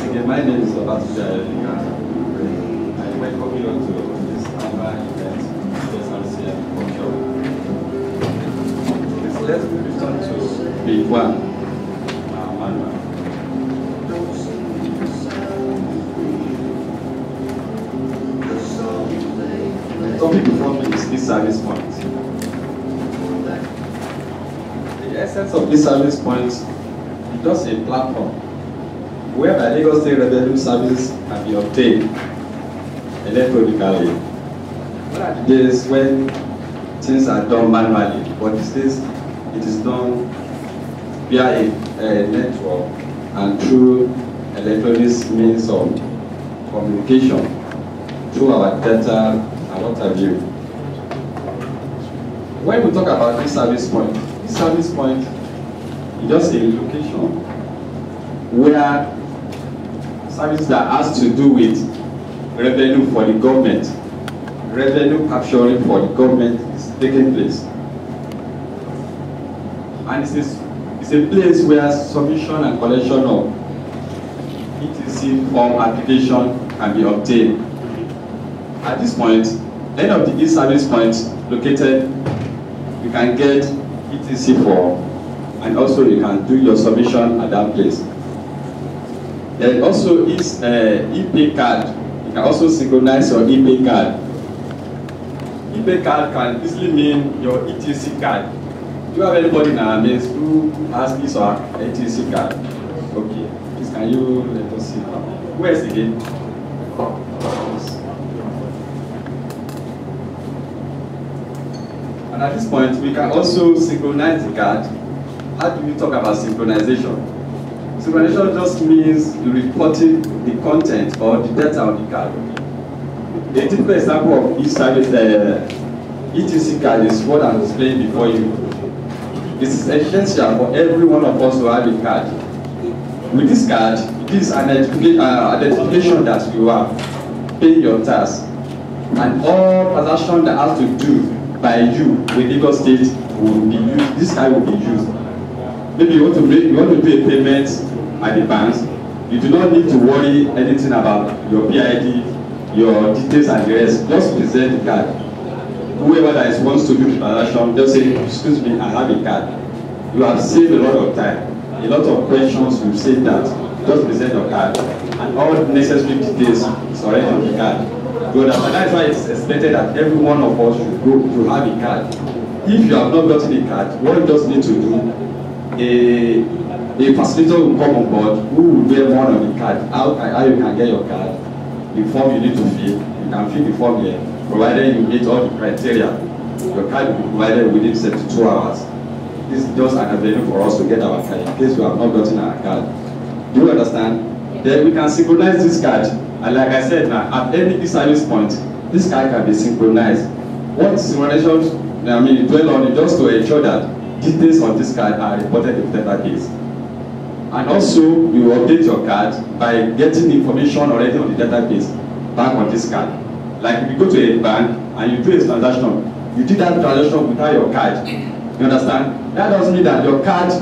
again, my name is Obatuja Elika. I welcome you to this annual event, SRCM Culture. Let's return to page 1, manual. The topic before me is e-service points. The essence of e-service points is just a platform whereby Lagos State Revenue Service can be obtained electronically. What are the days when things are done manually, but these days it is done via a network and through electronic means of communication, through our data and what have you. When we talk about e-service point is just a location where service that has to do with revenue for the government, revenue capturing for the government is taking place. And it's a place where submission and collection of ETC form application can be obtained. At this point, any of the e-service points located, you can get ETC form, and also you can do your submission at that place. There also is e-pay card. You can also synchronize your e-pay card. E-pay card can easily mean your ETC card. Do you have anybody in our midst who has this or ETC card? Okay. Please, can you let us see now? Where is it again? And at this point, we can also synchronize the card. How do we talk about synchronization? Synchronization just means you reporting the content or the data on the card. A typical example of e-service, ETC card is what I'm displaying before you. This is essential for every one of us to have a card. With this card, it is an identification that you are paying your tax, and all transactions that have to do by you with Lagos State will be used. This card will be used. Maybe you want to do a payment at the banks. You do not need to worry anything about your PID, your details and the rest. Just present the card. Whoever that wants to do the transaction, just say, excuse me, I have a card. You have saved a lot of time. A lot of questions, you say that. Just present your card. And all necessary details is already on the card. And that's why it's expected that every one of us should go to have a card. If you have not gotten a card, what you just need to do, a facilitator will come on board who will get one on the card. How you can get your card, the form you need to fill. You can fill the form here, provided you meet all the criteria. Your card will be provided within 72 hours. This is just an avenue for us to get our card in case we have not gotten our card. Do you understand? Then we can synchronize this card. And like I said now, at any e-service point, this card can be synchronized. What synchronization, dwell on it just to ensure that details on this card are reported in the database. And also, you update your card by getting information already on the database back on this card. Like if you go to a bank and you do a transaction, you did that transaction without your card. You understand? That doesn't mean that your card,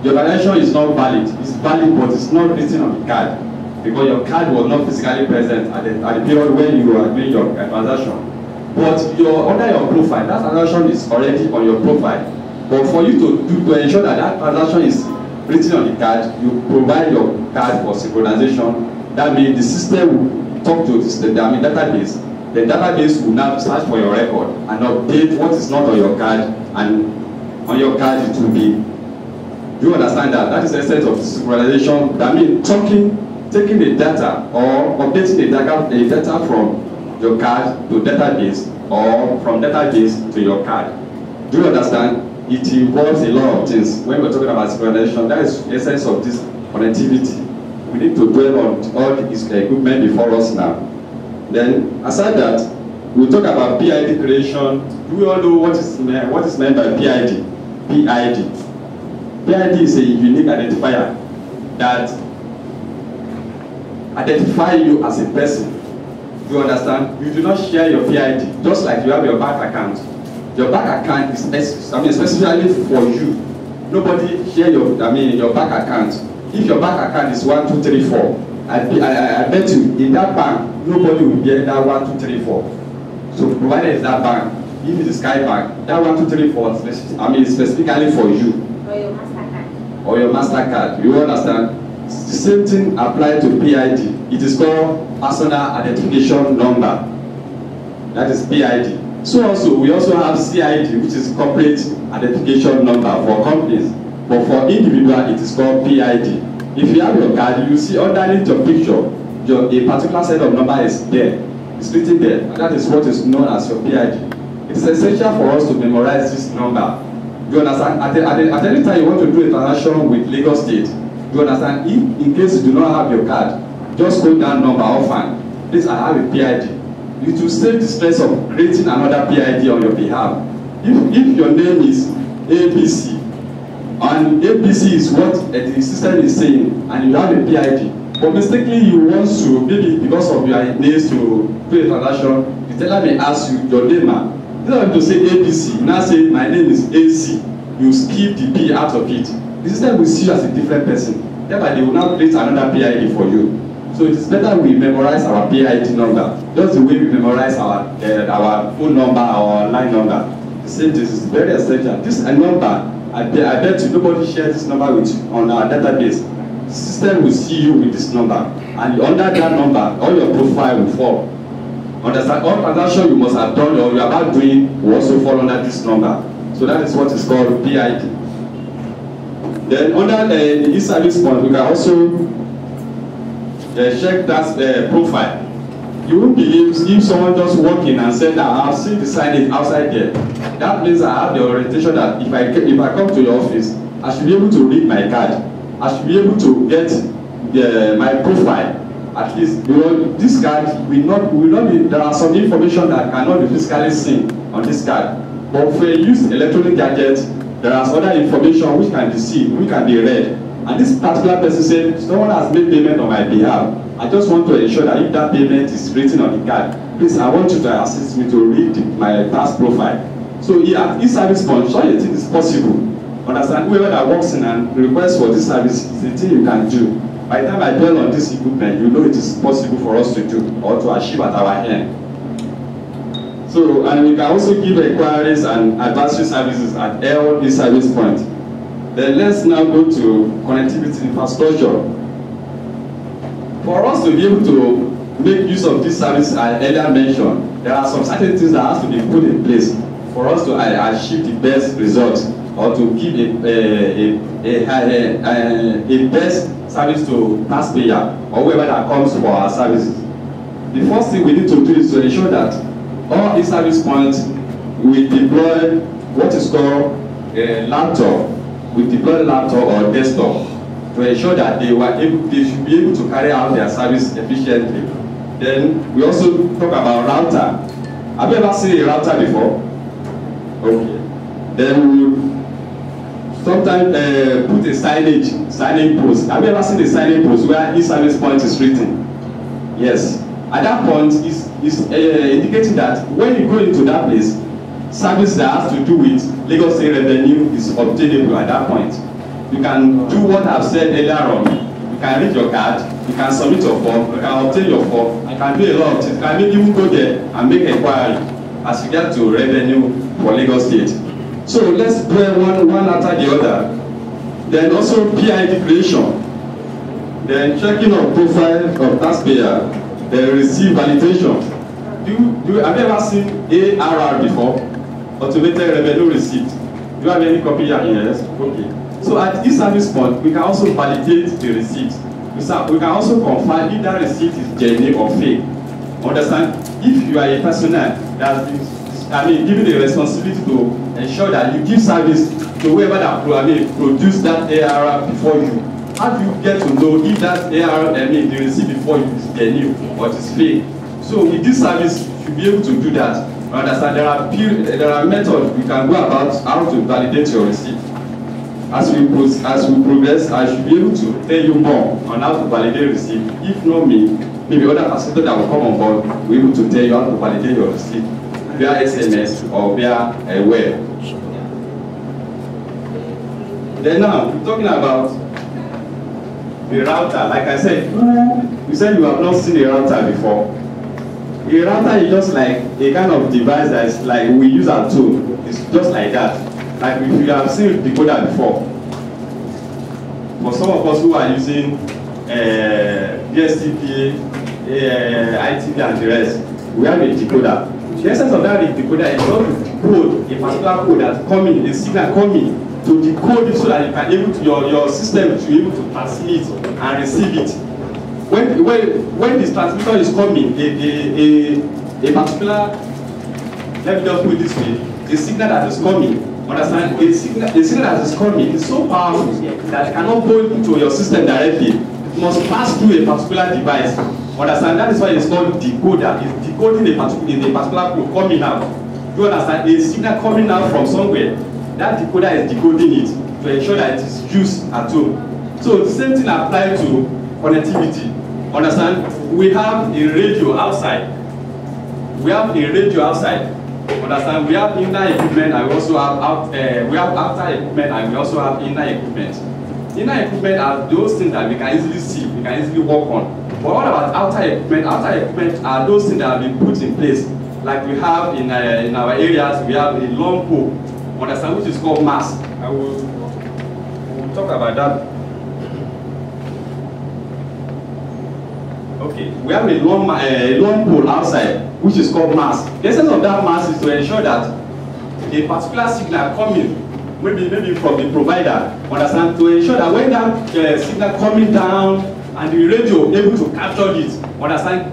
your transaction is not valid. It's valid, but it's not written on the card because your card was not physically present at the period when you were doing your transaction. But under your profile, that transaction is already on your profile. But for you to ensure that that transaction is written on the card, you provide your card for synchronization. That means the system will talk to the database. The database will now search for your record and update what is not on your card, and on your card it will be. Do you understand that? That is the essence of synchronization. That means taking the data or updating the data from your card to database or from database to your card. Do you understand? It involves a lot of things. When we're talking about synchronization, that is the essence of this connectivity. We need to dwell on all this equipment before us now. Then, aside that, we'll talk about PID creation. Do we all know what is meant by PID? PID. PID is a unique identifier that identifies you as a person. Do you understand? You do not share your PID, just like you have your bank account. Your bank account is specifically for you. Nobody share your bank account. If your bank account is 1234 I bet you in that bank, nobody will get that 1, 2, 3, 4. So provided it's that bank, if it's a Sky Bank, that 1, 2, 3, 4, is specifically for you. Or your MasterCard. Or your MasterCard. You understand? The same thing applies to PID. It is called Personal Identification Number. That is PID. So also, we also have CID, which is Corporate Identification Number for companies. But for individual, it is called PID. If you have your card, you see underneath your picture, a particular set of number is there. It's written there. And that is what is known as your PID. It is essential for us to memorize this number. Do you understand? At any time you want to do a transaction with Lagos State, do you understand? If in case you do not have your card, just call that number often. Please, I have a PID. It will save the stress of creating another PID on your behalf. If your name is ABC, and ABC is what the system is saying, and you have a PID, but mistakenly you want to, maybe because of your needs to do a transaction, the teller may ask you your name. Instead of to say ABC, you now say my name is AC. You skip the P out of it. The system will see you as a different person. Thereby, they will now create another PID for you. So it is better we memorize our PID number, just the way we memorize our phone number or line number. The same thing is very essential. This is a number. I bet you nobody shares this number with you on our database. The system will see you with this number, and under that number, all your profile will fall. Understand? All transactions you must have done or you are about doing will also fall under this number. So that is what is called PID. Then under the e-service point, we can also check that profile. You won't believe if someone just walk in and said that I have seen the signage outside there. That means I have the orientation that if I come to your office, I should be able to read my card. I should be able to get my profile. At least, you know, this card will not be. There are some information that cannot be physically seen on this card. But for a used electronic gadget, there are other information which can be seen, which can be read. And this particular person said, someone has made payment on my behalf. I just want to ensure that if that payment is written on the card, please, I want you to assist me to read my past profile. So at e-service point, sure you think it's possible. Understand? Whoever that walks in and requests for this service is the thing you can do. By the time I dwell on this equipment, you know it is possible for us to do or to achieve at our end. So, and we can also give inquiries and advisory services at all e-service point. Then let's now go to connectivity infrastructure. For us to be able to make use of this service I earlier mentioned, there are some certain things that has to be put in place for us to achieve the best results or to give a best service to taxpayer or whoever that comes for our services. The first thing we need to do is to ensure that all e-service points will deploy what is called a laptop. We deploy laptop or desktop to ensure that they should be able to carry out their service efficiently. Then we also talk about router. Have you ever seen a router before? Okay. Then we will sometimes put a signing post. Have you ever seen a signing post where e-service point is written? Yes. At that point, is indicating that when you go into that place, service that has to do with Lagos State revenue is obtainable at that point. You can do what I've said earlier on. You can read your card, you can submit your form, you can obtain your form, you can do a lot of things. You can even go there and make inquiry as you get to revenue for Lagos State. So let's do one after the other. Then also PID creation. Then checking of profile of taxpayer. Then receive validation. Have you ever seen ARR before? Automated revenue receipt. Do you have any copy here? Yes. Okay. So at e-service point, we can also validate the receipt. We can also confirm if that receipt is genuine or fake. Understand? If you are a personnel that is, given the responsibility to ensure that you give service to whoever that produce that ARR before you, how do you get to know if that ARR, the receipt before you is genuine or it is fake? So with this service, you should be able to do that. Understand? There are methods we can go about how to validate your receipt. As we progress, I should be able to tell you more on how to validate receipt. If not me, maybe other facilitators that will come on board will be able to tell you how to validate your receipt via SMS or via a web. Then now, we're talking about a router, like I said, you said you have not seen a router before. A router is just like a kind of device that is like we use at home. It's just like that. Like if you have seen decoder before. For some of us who are using DSTP, ITV and the rest, we have a decoder. The essence of that decoder is not to decode a particular code that's coming, a signal coming, to decode it so that you can able to your system to be able to transmit and receive it. When this transmitter is coming, a particular, let me just put it this way, the signal that is coming, understand? The signal that is coming is so powerful that it cannot go into your system directly. It must pass through a particular device. Understand? That is why it's called decoder. It's decoding a particular code coming out. You understand? A signal coming out from somewhere. That decoder is decoding it to ensure that it is used at home. So the same thing applies to connectivity. Understand? We have a radio outside. We have a radio outside. Understand? We have inner equipment and we also have we have outer equipment and we also have inner equipment. Inner equipment are those things that we can easily see, we can easily work on. But what about outer equipment? Outer equipment are those things that have been put in place. Like we have in our areas, we have a long pole, understand, which is called mast. We'll talk about that. Okay, we have a long pole outside, which is called mast. The essence of that mast is to ensure that a particular signal coming, maybe from the provider, understand, to ensure that when that signal coming down and the radio able to capture it, understand,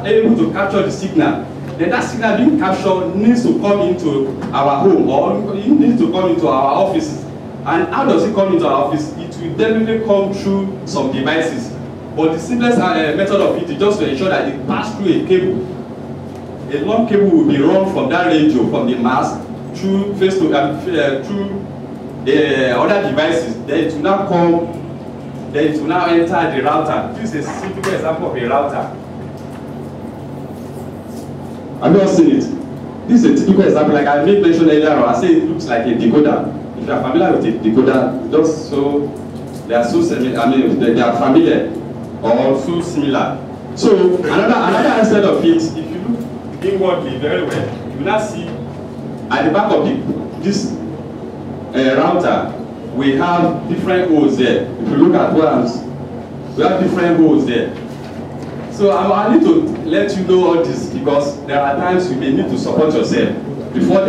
able to capture the signal, then that signal being captured needs to come into our home or it needs to come into our offices. And how does it come into our office? It will definitely come through some devices. But the simplest method of it is just to ensure that it passes through a cable. A long cable will be run from that radio, from the mast, through through other devices. Then it will now come. Then it will now enter the router. This is a simple example of a router. Have you all seen it? This is a typical example. Like I made mention earlier, I say it looks like a decoder. If you are familiar with a decoder, just so they are so similar. I mean, they are familiar or so similar. So another aspect of it, if you look inwardly very well, you will now see at the back of this router, we have different holes there. If you look at ones, we have different holes there. So I need to let you know all this because there are times you may need to support yourself before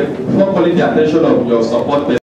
calling the attention of your support person.